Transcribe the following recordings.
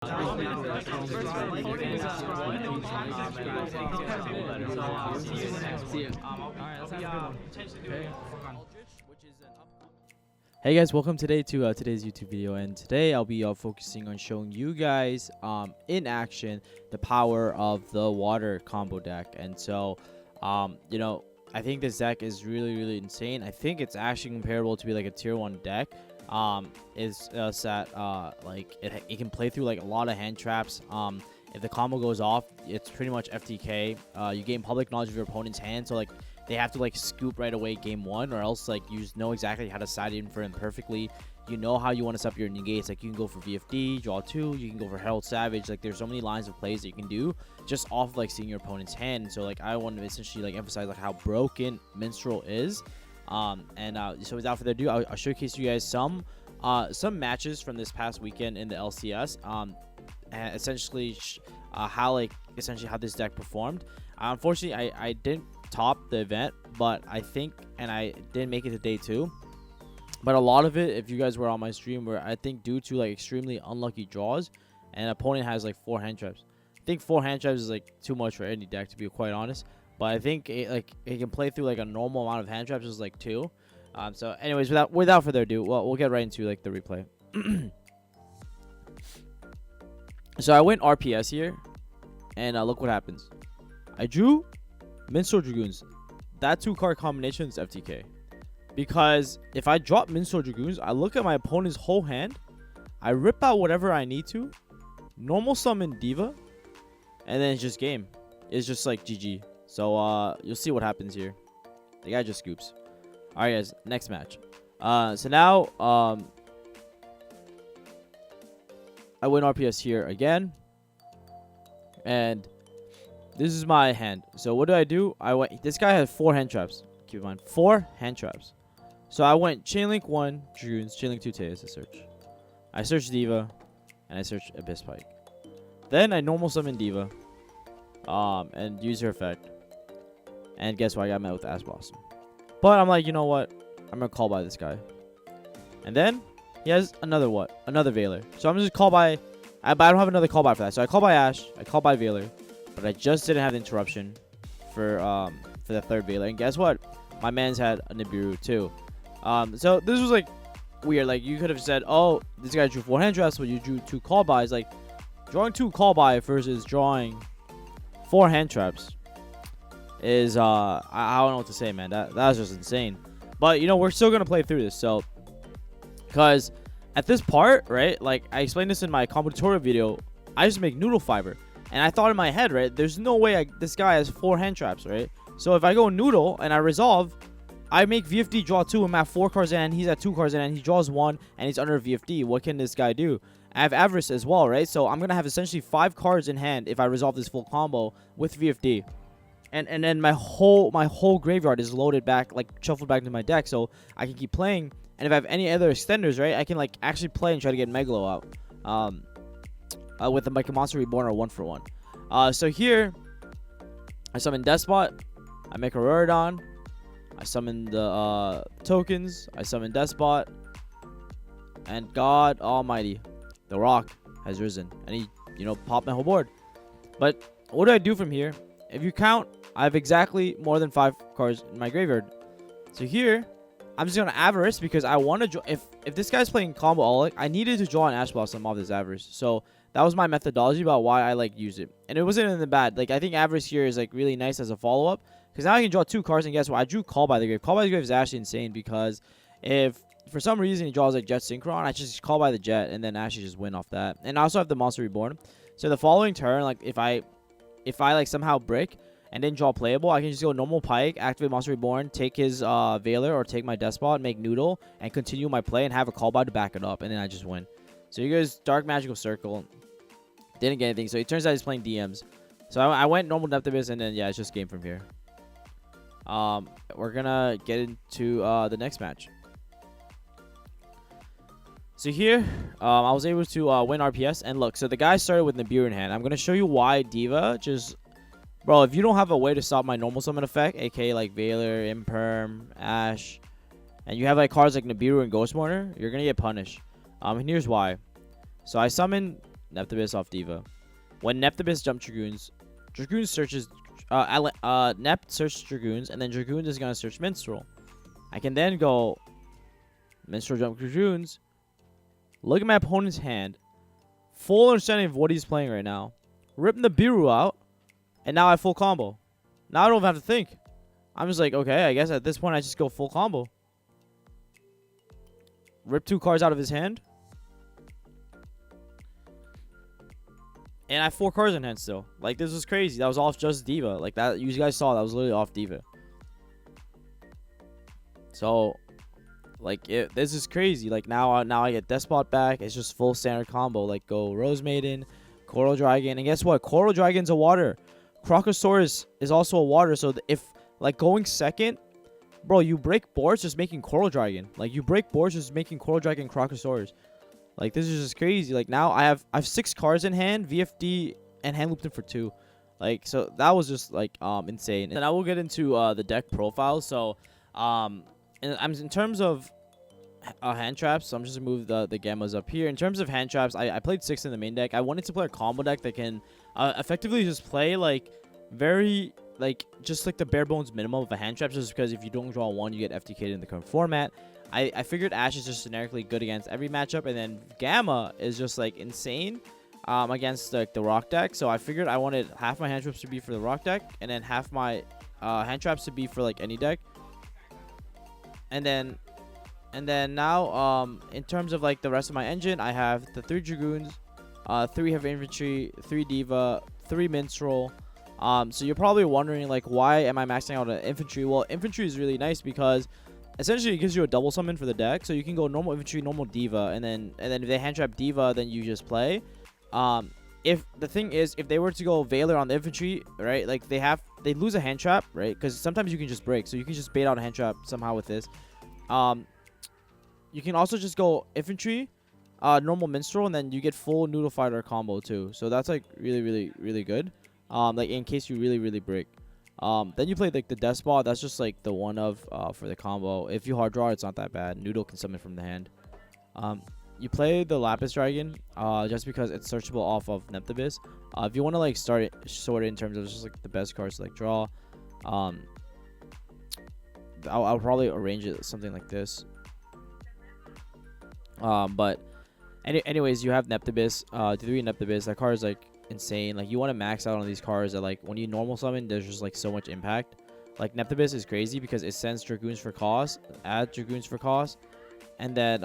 Hey guys, welcome today to today's YouTube video, and today I'll be focusing on showing you guys in action the power of the water combo deck. And so I think this deck is really insane. I think it's actually comparable to be like a tier 1 deck. Is that like it can play through like a lot of hand traps. If the combo goes off, it's pretty much FTK. You gain public knowledge of your opponent's hand, so like they have to like scoop right away game 1, or else like you just know exactly how to side in for him perfectly. You know how you want to set up your negates. Like you can go for VFD, draw 2, you can go for Herald Savage. Like there's so many lines of plays that you can do just off of like seeing your opponent's hand. And so like I want to essentially like emphasize like how broken Minstrel is. So without further ado, I'll showcase you guys some matches from this past weekend in the LCS. And essentially how this deck performed. Unfortunately, I didn't top the event, but I didn't make it to day 2. But a lot of it, if you guys were on my stream, were I think due to like extremely unlucky draws, and opponent has like 4 hand traps. I think 4 hand traps is like too much for any deck, to be quite honest. But I think it can play through like a normal amount of hand traps, is like 2. So anyways, without further ado, we'll get right into like the replay. So I went RPS here, and look what happens. I drew Minstrel Dragoons. That 2-card combination is FTK. Because if I drop Minstrel Dragoons, I look at my opponent's whole hand, I rip out whatever I need to, normal summon Diva, and then it's just game. It's just like GG. So you'll see what happens here. The guy just scoops. Alright guys, next match. So now I win RPS here again. And this is my hand. So what do? This guy has 4 hand traps. Keep in mind, 4 hand traps. So I went Chainlink 1, Dragoons, Chainlink 2, Tejas to search. I searched Diva, and I searched Abyss Pike. Then I normal summon Diva, and use her effect. And guess what? I got met with Ash Blossom. But I'm like, you know what? I'm gonna call by this guy. And then he has another Veiler. So I'm just call by. But I don't have another call by for that. So I call by Ash. I call by Veiler, but I just didn't have the interruption for the 3rd Veiler. And guess what? My man's had a Nibiru too. So this was like weird. Like you could have said, oh, this guy drew 4 hand traps, but you drew 2 call bys. Like drawing 2 call by versus drawing 4 hand traps is I don't know what to say, man. That's just insane. But we're still gonna play through this. So because at this part, right, like I explained this in my combo tutorial video, I just make noodle fiber, and I thought in my head, right, there's no way this guy has 4 hand traps, right? So if I go noodle and I resolve, I make VFD draw 2, and I'm at 4 cards in, and he's at 2 cards in, and he draws 1, and he's under VFD. What can this guy do? I have Avarice as well, right? So I'm gonna have essentially 5 cards in hand if I resolve this full combo with VFD. And then my whole graveyard is loaded back, like shuffled back into my deck, so I can keep playing. And if I have any other extenders, right, I can like actually play and try to get Megalo out with like a Monster Reborn or 1-for-1. So here I summon Despot, I make a Rorodon, I summon the tokens, I summon Despot, and God Almighty, the Rock has risen, and he popped my whole board. But what do I do from here? If you count, I have exactly more than 5 cards in my graveyard. So here, I'm just gonna Avarice because I want to draw. If this guy's playing combo Eldlich, I needed to draw an Ash Blossom off this Avarice. So that was my methodology about why I like use it, and it wasn't in the bad. Like I think Avarice here is like really nice as a follow up because now I can draw 2 cards, and guess what? I drew Call by the Grave. Call by the Grave is actually insane because if for some reason he draws like Jet Synchron, I just call by the Jet and then actually just win off that. And I also have the Monster Reborn. So the following turn, like if I like somehow brick and then draw playable, I can just go normal Pike, activate Monster Reborn, take his Veiler or take my Despot, make Noodle, and continue my play and have a call by to back it up, and then I just win. So he goes Dark Magical Circle, didn't get anything. So it turns out he's playing DMs. So I went normal Depth Abyss, and then yeah, it's just game from here. We're gonna get into the next match. So here, I was able to win RPS, and look, so the guy started with Nibiru in hand. I'm gonna show you why Diva just. Bro, if you don't have a way to stop my normal summon effect, aka like Veiler, Imperm, Ash, and you have like cards like Nibiru and Ghost Mourner, you're gonna get punished. And here's why. So I summon Neptibus off Diva. When Neptibus jump Dragoons, Dragoons searches Nep searches Dragoons, and then Dragoons is gonna search Minstrel. I can then go Minstrel jump Dragoons, look at my opponent's hand, full understanding of what he's playing right now, rip the Biru out, and now I have full combo. Now I don't have to think. I'm just like, okay, I guess at this point I just go full combo. Rip 2 cards out of his hand. And I have 4 cards in hand still. Like, this was crazy. That was off just Diva. Like, that, you guys saw, that was literally off Diva. So, like, this is crazy. Like, now I get Despot back. It's just full standard combo. Like, go Rose Maiden, Coral Dragon. And guess what? Coral Dragon's a water. Crocosaurus is also a water. So, if, like, going second, bro, you break boards just making Coral Dragon. Like, you break boards just making Coral Dragon and Crocosaurus. Like, this is just crazy. Like, now I have 6 cards in hand, VFD, and Handlooped in for 2. Like, so that was just, like, insane. And I will get into the deck profile. So, in terms of hand traps, so I'm just going to move the gammas up here. In terms of hand traps, I played 6 in the main deck. I wanted to play a combo deck that can effectively just play, like, very, like, just, like, the bare bones minimum of a hand trap, just because if you don't draw 1, you get FTK'd in the current format. I figured Ash is just generically good against every matchup, and then Gamma is just, like, insane against, like, the Rock deck. So I figured I wanted half my hand traps to be for the Rock deck, and then half my hand traps to be for, like, any deck. And then now, in terms of, like, the rest of my engine, I have the 3 Dragoons, 3 Heavy Infantry, 3 Diva, 3 Minstrel. So you're probably wondering, like, why am I maxing out an Infantry? Well, Infantry is really nice because essentially it gives you a double summon for the deck. So you can go normal Infantry, normal Diva, and then if they hand trap Diva, then you just play. If the thing is, if they were to go Veiler on the Infantry, right, like, they lose a hand trap, right? Because sometimes you can just break, so you can just bait out a hand trap somehow with this. You can also just go Infantry, normal Minstrel, and then you get full Noodle Fighter combo too. So that's, like, really good. Like, in case you really break. Then you play, like, the Despot. That's just, like, the one of for the combo. If you hard draw, it's not that bad. Noodle can summon from the hand. You play the Lapis Dragon just because it's searchable off of Neptibus. If you want to, like, sort it in terms of just, like, the best cards to, like, draw, I'll probably arrange it something like this. But anyways, you have Neptibus, 3 Neptibus. That card is, like, insane. Like, you want to max out on these cards that, like, when you normal summon, there's just, like, so much impact. Like, Neptibus is crazy because it sends Dragoons for cost, adds Dragoons for cost, and then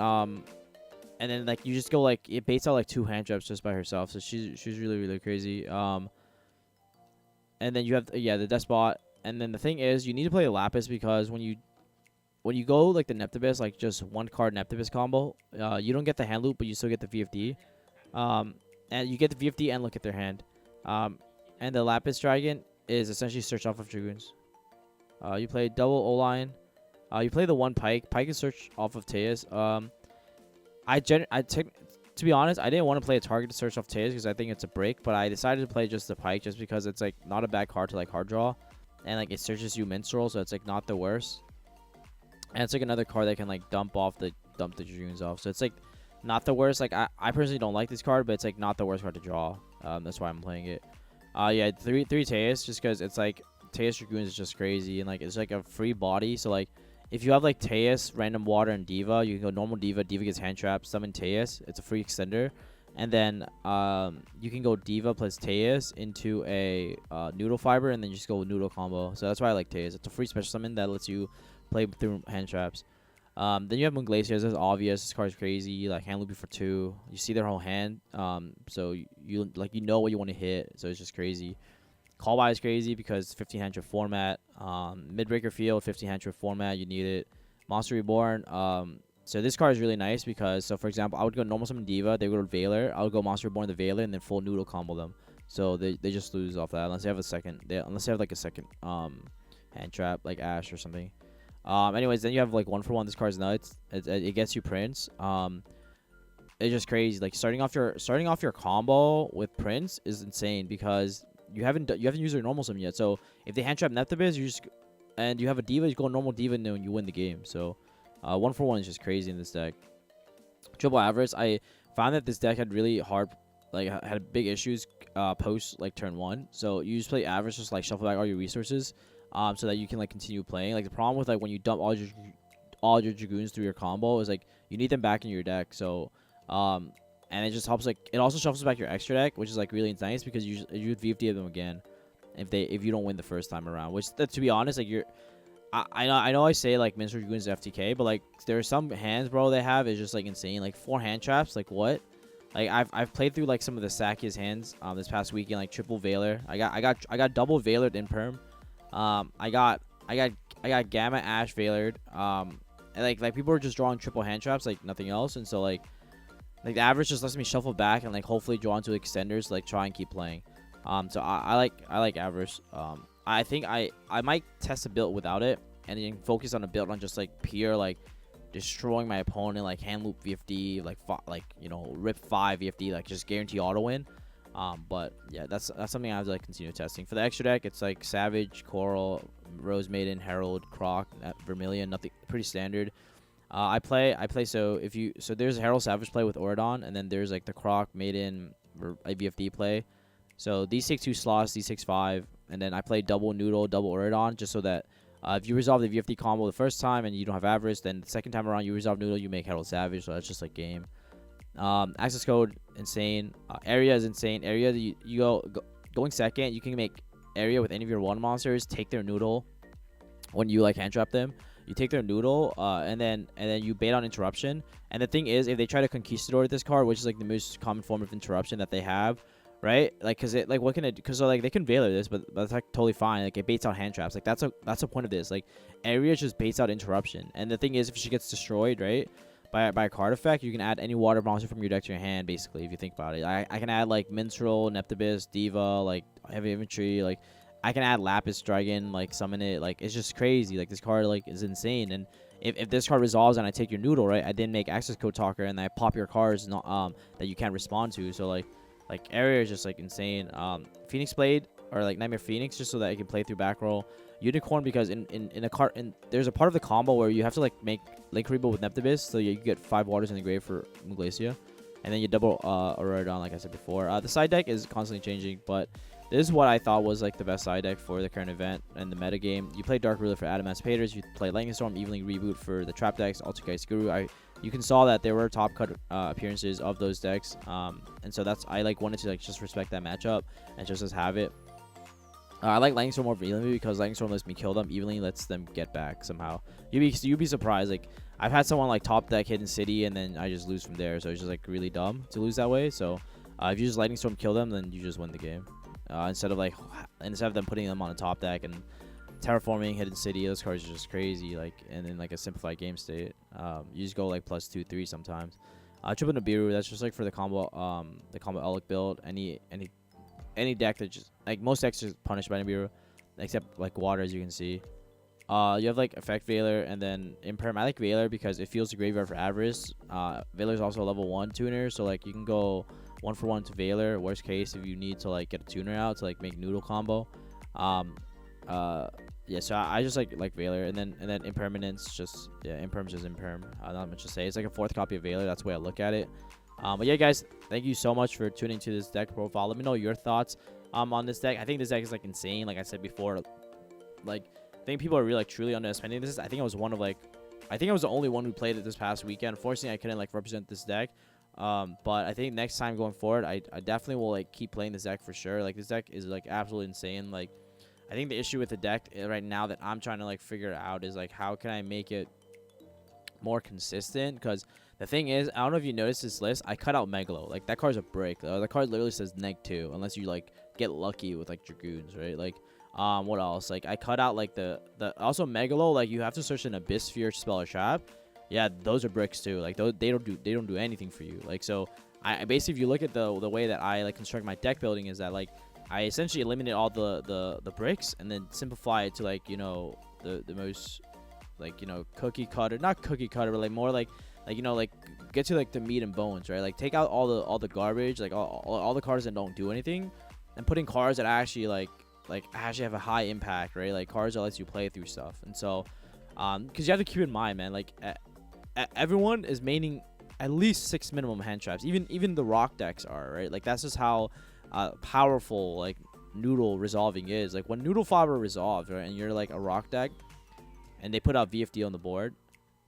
like, you just go, like, it baits out, like, 2 hand traps just by herself. So she's really crazy. And then you have the Despot. And then the thing is, you need to play a Lapis because when you go, like, the Neptibus, like, just 1 card Neptibus combo, you don't get the hand loop, but you still get the VFD. And you get the VFD and look at their hand. And the Lapis Dragon is essentially search off of Dragoons. You play double O-line. You play the 1 Pike. Pike is search off of Teus. To be honest, I didn't want to play a targeted search off Teus because I think it's a break, but I decided to play just the Pike just because it's, like, not a bad card to, like, hard draw. And, like, it searches you Minstrel, so it's, like, not the worst. And it's, like, another card that can, like, dump the Dragoons off. So it's, like, not the worst. Like, I personally don't like this card, but it's, like, not the worst card to draw. That's why I'm playing it. Yeah, 3 Teus, just because it's, like, Teus Dragoons is just crazy. And, like, it's, like, a free body. So, like, if you have, like, Teus, Random Water, and Diva, you can go normal Diva. Diva gets hand trap, summon Teus. It's a free extender. And then you can go Diva plus Teus into a Noodle Fiber, and then just go Noodle combo. So that's why I like Teus. It's a free special summon that lets you play through hand traps. Then you have Moon Glaciers. That's obvious. This card's crazy. Like, hand looping for 2. You see their whole hand. So you know what you want to hit. So it's just crazy. Call by is crazy because 15 hand trap format. Midbreaker Field, 15 hand trap format. You need it. Monster Reborn. So this card is really nice because, so for example, I would go normal summon Diva. They would go Veiler. I would go Monster Reborn the Veiler and then full Noodle combo them. So they just lose off that unless they have a second. Unless they have, like, a second hand trap like Ash or something. Anyways, then you have, like, 1-for-1. This card's nuts. It gets you Prince. It's just crazy. Like, starting off your combo with Prince is insane because you haven't used your normal summon yet. So if they hand trap Neptibus, and you have a Diva, you go normal Diva and then you win the game. So 1-for-1 is just crazy in this deck. Triple Avarice, I found that this deck had really hard like had big issues post like turn 1. So you just play average, just like shuffle back all your resources, so that you can like continue playing. Like the problem with like when you dump all your dragoons through your combo is like you need them back in your deck. So and it just helps, like it also shuffles back your extra deck, which is like really nice because you would VFD them again if you don't win the first time around. Which to be honest, like I know I say like Minstrel Dragoons FTK, but like there are some hands, bro, they have is just like insane. Like 4 hand traps, like what? Like I've played through like some of the sackiest hands this past weekend, like triple Veiler. I got double Veilered in perm. I got Gamma Ash Veilered. And like people are just drawing triple hand traps like nothing else, and so like the average just lets me shuffle back and like hopefully draw into extenders to like try and keep playing. So I like average. I think I might test a build without it and then focus on a build on just like pure like destroying my opponent, like Handloop VFD, like you know, rip 5 VFD, like just guarantee auto win. But yeah, that's something I have to like continue testing. For the extra deck, it's like Savage, Coral, Rose Maiden, Herald, Croc, Vermilion, nothing, pretty standard. I play so there's a Herald Savage play with Oradon, and then there's like the Croc, Maiden, VFD play. So these take 2 slots, these takes 5, and then I play double Noodle, double Oradon, just so that if you resolve the VFD combo the first time and you don't have average, then the second time around you resolve Noodle, you make Herald Savage. So that's just like game. Access code insane. Area is insane. Area, you going second, you can make area with any of your 1 monsters, take their Noodle when you like hand trap them. You take their Noodle, and then you bait on interruption. And the thing is, if they try to Conquistador with this card, which is like the most common form of interruption that they have, right? Like, cause it like what can it? Cause like they can Veiler this, but that's like totally fine. Like it baits out hand traps. Like that's the point of this. Like area just baits out interruption. And the thing is, if she gets destroyed, right, by a card effect, you can add any water monster from your deck to your hand. Basically, if you think about it, I can add like Minstrel, Neptibus, Diva, like heavy infantry, like. I can add Lapis Dragon, like summon it, like it's just crazy. Like this card like is insane. And if this card resolves and I take your Noodle, right, I then make access code talker and I pop your cards not that you can't respond to. So like area is just like insane. Phoenix Blade or like Nightmare Phoenix, just so that I can play through back roll. Unicorn, because in a card there's a part of the combo where you have to like make Link Rebo with Neptibus, so you get 5 waters in the grave for Muglacia, and then you double Auroradon, like I said before. The side deck is constantly changing, but this is what I thought was like the best side deck for the current event and the meta game. You play Dark Ruler for Adamaspaders. You play Lightning Storm, Evening Reboot for the trap decks, Altergeist Guru. You can saw that there were top cut appearances of those decks, and so that's I like wanted to like just respect that matchup and just have it. I like Lightning Storm more evenly because Lightning Storm lets me kill them. Evenly lets them get back somehow. You'd be surprised. Like I've had someone like top deck Hidden City and then I just lose from there. So it's just like really dumb to lose that way. So if you just Lightning Storm kill them, then you just win the game. Instead of them putting them on a top deck and terraforming Hidden City, those cards are just crazy. Like, and then like a simplified game state, you just go like +2, 3 sometimes. Triple Nibiru, that's just like for the combo Eldlich build. Any deck that just like most decks is punished by Nibiru, except like water, as you can see. You have like Effect Veiler and then Imperm. I like Veiler because it feels the graveyard for Avarice. Veiler is also a level 1 tuner, so like you can go 1-for-1 to Veiler. Worst case, if you need to like get a tuner out to like make Noodle combo. Yeah, so I just like Veiler, and then Impermanence, just Imperm's just Imperm. Not much to say. It's like a 4th copy of Veiler. That's the way I look at it. But yeah, guys, thank you so much for tuning to this deck profile. Let me know your thoughts on this deck. I think this deck is like insane. Like I said before, like I think people are really like truly underestimating this. I think I was the only one who played it this past weekend. Unfortunately, I couldn't like represent this deck. But I think next time going forward, I definitely will like keep playing this deck for sure. Like this deck is like absolutely insane. Like I think the issue with the deck right now that I'm trying to like figure out is like how can I make it more consistent? Because the thing is, I don't know if you noticed this list, I cut out Megalo. Like that card's a brick. The card literally says -2 unless you like get lucky with like Dragoons, right? Like what else? Like I cut out like the also Megalo, like you have to search an Abyss Sphere spell or trap. Yeah, those are bricks too. Like they don't do anything for you. Like so I basically, if you look at the way that I like construct my deck building, is that like I essentially eliminate all the bricks and then simplify it to like, you know, the most like, you know, cookie cutter, not cookie cutter, but like more like you know, like get to like the meat and bones, right? Like take out all the garbage, like all the cards that don't do anything, and put in cards that actually like actually have a high impact, right? Like cards that lets you play through stuff. And so because you have to keep in mind, man, like everyone is maining at least 6 minimum hand traps. Even the rock decks are, right? Like that's just how powerful like Noodle resolving is. Like when Noodle Fiber resolves, right, and you're like a rock deck, and they put out VFD on the board,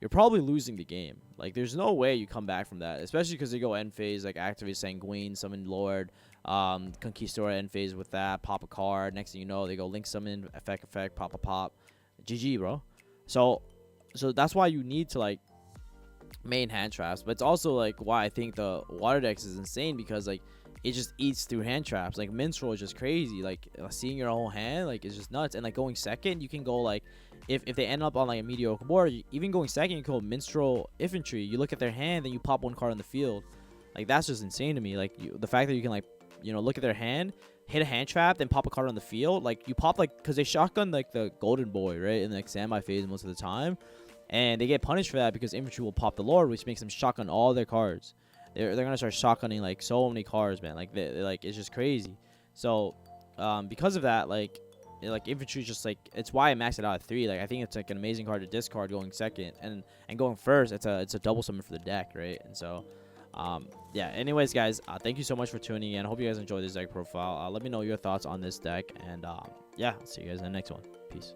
you're probably losing the game. Like there's no way you come back from that, especially because they go end phase, like activate Sanguine, summon Lord, Conquistador end phase with that, pop a card. Next thing you know, they go link summon, effect, pop, GG, bro. So that's why you need to like main hand traps, but it's also like why I think the water decks is insane, because like it just eats through hand traps. Like minstrel is just crazy. Like seeing your whole hand, like it's just nuts. And like going second, you can go like if they end up on like a mediocre board, even going second, you can go minstrel infantry. You look at their hand, then you pop one card on the field. Like that's just insane to me. Like the fact that you can like look at their hand, hit a hand trap, then pop a card on the field. Like you pop like because they shotgun like the golden boy, right, in like standby phase most of the time. And they get punished for that because infantry will pop the Lord, which makes them shotgun all their cards. They're gonna start shotgunning like so many cards, man. Like they like it's just crazy. So because of that, like infantry is just like, it's why I maxed it out at 3. Like I think it's like an amazing card to discard going second, and going first. It's a double summon for the deck, right? And so yeah. Anyways, guys, thank you so much for tuning in. I hope you guys enjoyed this deck profile. Let me know your thoughts on this deck, and yeah, see you guys in the next one. Peace.